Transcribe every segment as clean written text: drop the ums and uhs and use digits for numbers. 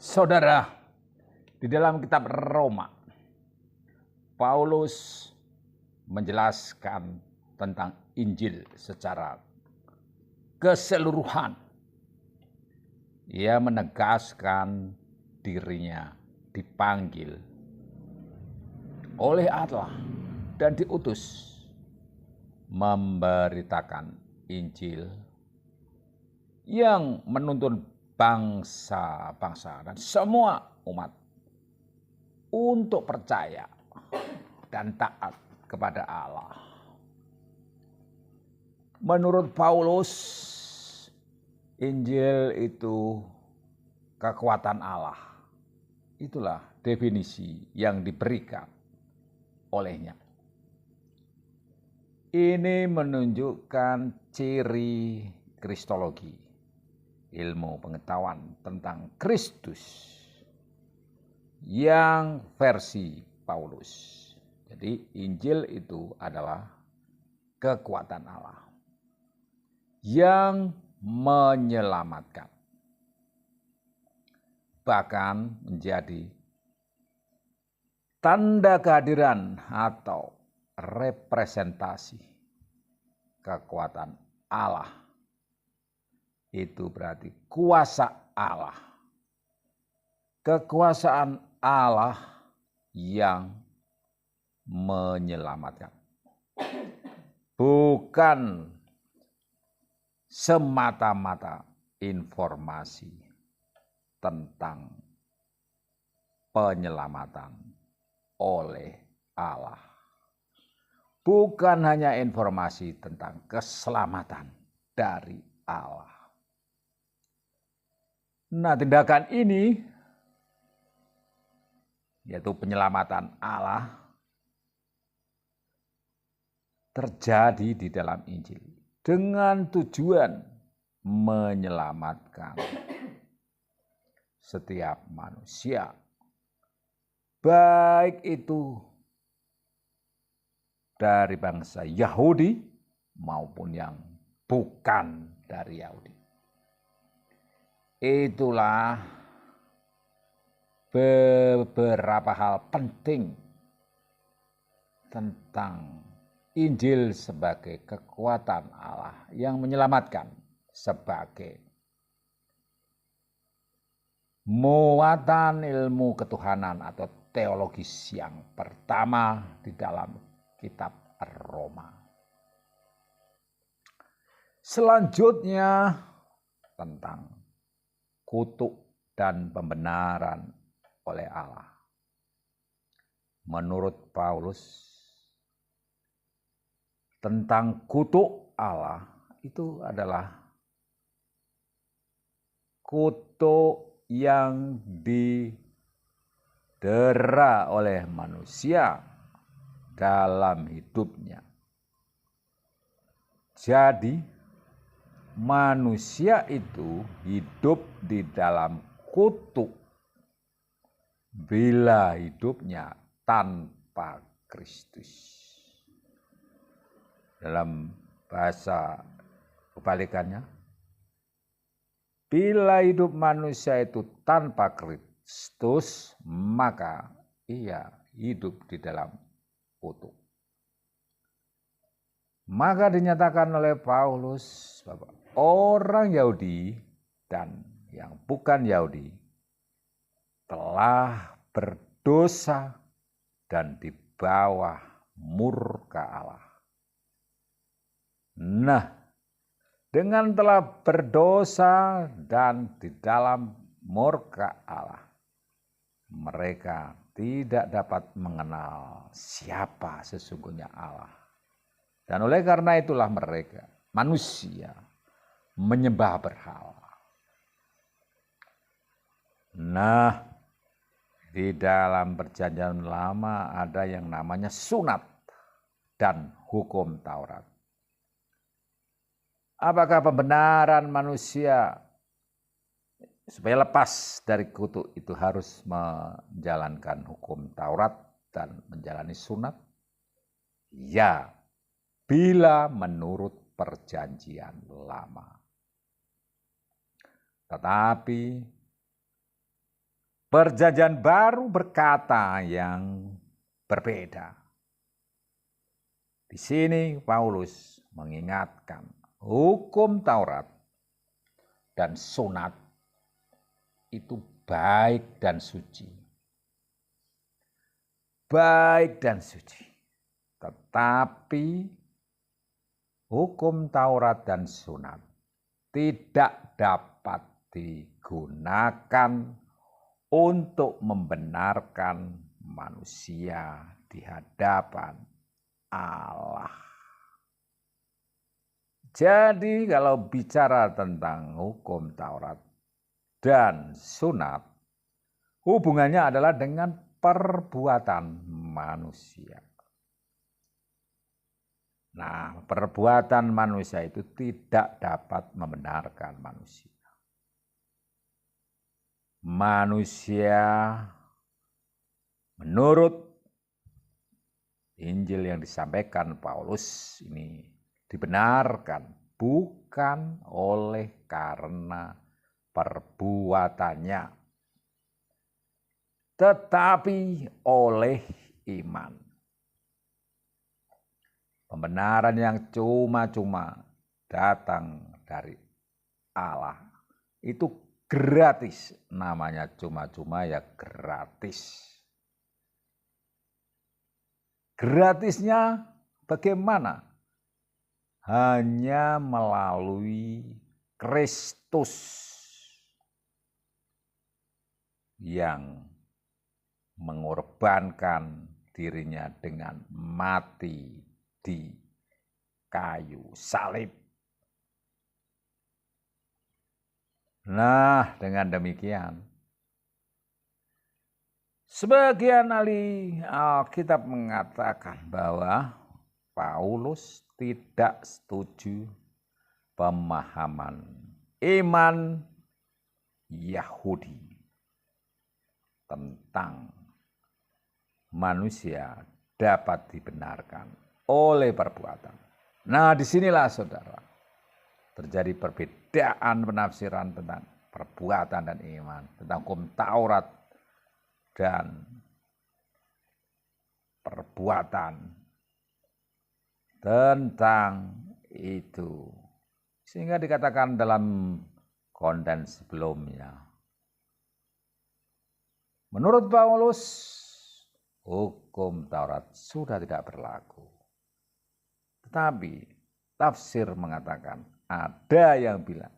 Saudara, di dalam kitab Roma, Paulus menjelaskan tentang Injil secara keseluruhan. Ia menegaskan dirinya dipanggil oleh Allah dan diutus memberitakan Injil yang menuntun bangsa-bangsa dan semua umat untuk percaya dan taat kepada Allah. Menurut Paulus, Injil itu kekuatan Allah. Itulah definisi yang diberikan olehnya. Ini menunjukkan ciri kristologi, ilmu pengetahuan tentang Kristus yang versi Paulus. Jadi Injil itu adalah kekuatan Allah yang menyelamatkan, bahkan menjadi tanda kehadiran atau representasi kekuatan Allah. Itu berarti kuasa Allah. Kekuasaan Allah yang menyelamatkan. Bukan semata-mata informasi tentang penyelamatan oleh Allah. Bukan hanya informasi tentang keselamatan dari Allah. Nah, tindakan ini, yaitu penyelamatan Allah, terjadi di dalam Injil dengan tujuan menyelamatkan setiap manusia, baik itu dari bangsa Yahudi maupun yang bukan dari Yahudi. Itulah beberapa hal penting tentang Injil sebagai kekuatan Allah yang menyelamatkan, sebagai muatan ilmu ketuhanan atau teologis yang pertama di dalam kitab Roma. Selanjutnya tentang kutuk dan pembenaran oleh Allah. Menurut Paulus, tentang kutuk Allah itu adalah kutuk yang didera oleh manusia dalam hidupnya. Jadi manusia itu hidup di dalam kutuk bila hidupnya tanpa Kristus. Dalam bahasa kebalikannya, bila hidup manusia itu tanpa Kristus, maka ia hidup di dalam kutuk. Maka dinyatakan oleh Paulus bahwa orang Yahudi dan yang bukan Yahudi telah berdosa dan di bawah murka Allah. Nah, dengan telah berdosa dan di dalam murka Allah, mereka tidak dapat mengenal siapa sesungguhnya Allah. Dan oleh karena itulah mereka, manusia, menyembah berhala. Nah, di dalam perjanjian lama ada yang namanya sunat dan hukum Taurat. Apakah pembenaran manusia supaya lepas dari kutuk itu harus menjalankan hukum Taurat dan menjalani sunat? Ya, bila menurut perjanjian lama. Tetapi Perjanjian Baru berkata yang berbeda. Di sini Paulus mengingatkan hukum Taurat dan sunat itu baik dan suci. Baik dan suci. Tetapi hukum Taurat dan sunat tidak dapat digunakan untuk membenarkan manusia di hadapan Allah. Jadi kalau bicara tentang hukum Taurat dan sunat, hubungannya adalah dengan perbuatan manusia. Nah, perbuatan manusia itu tidak dapat membenarkan manusia. Manusia menurut Injil yang disampaikan Paulus ini dibenarkan bukan oleh karena perbuatannya, tetapi oleh iman. Pembenaran yang cuma-cuma datang dari Allah itu gratis, namanya cuma-cuma ya gratis. Gratisnya bagaimana? Hanya melalui Kristus yang mengorbankan dirinya dengan mati di kayu salib. Nah, dengan demikian, sebagian ahli Alkitab mengatakan bahwa Paulus tidak setuju pemahaman iman Yahudi tentang manusia dapat dibenarkan oleh perbuatan. Nah, disinilah saudara terjadi perbedaan penafsiran tentang perbuatan dan iman, tentang hukum Taurat dan perbuatan tentang itu. Sehingga dikatakan dalam konten sebelumnya, menurut Paulus, hukum Taurat sudah tidak berlaku. Tetapi tafsir mengatakan ada yang bilang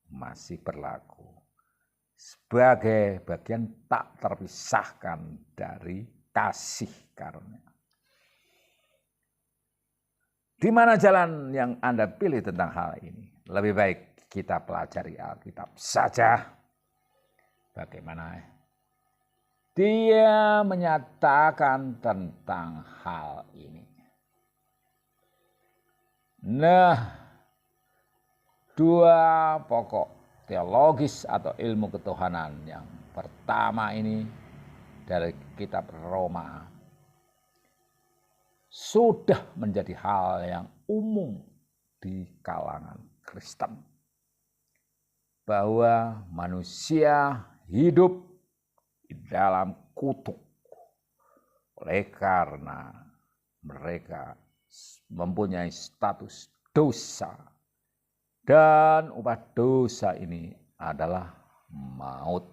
masih berlaku sebagai bagian tak terpisahkan dari kasih karunia. Di mana jalan yang Anda pilih tentang hal ini? Lebih baik kita pelajari Alkitab saja. Bagaimana dia menyatakan tentang hal ini. Nah, dua pokok teologis atau ilmu ketuhanan yang pertama ini dari kitab Roma sudah menjadi hal yang umum di kalangan Kristen, bahwa manusia hidup di dalam kutuk oleh karena mereka mempunyai status dosa, dan upah dosa ini adalah maut.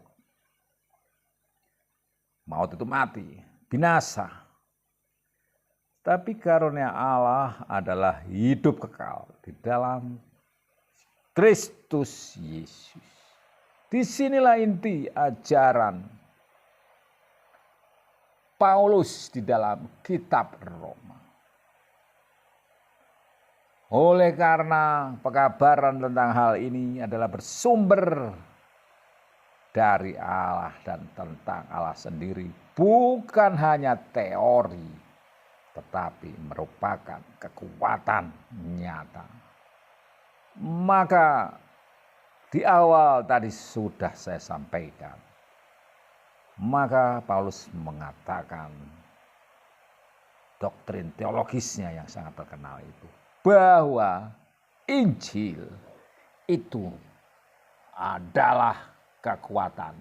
Maut itu mati, binasa. Tapi karunia Allah adalah hidup kekal di dalam Kristus Yesus. Disinilah inti ajaran Paulus di dalam kitab Roma. Oleh karena pekabaran tentang hal ini adalah bersumber dari Allah dan tentang Allah sendiri, bukan hanya teori, tetapi merupakan kekuatan nyata. Maka di awal tadi sudah saya sampaikan, maka Paulus mengatakan doktrin teologisnya yang sangat terkenal itu, bahwa Injil itu adalah kekuatan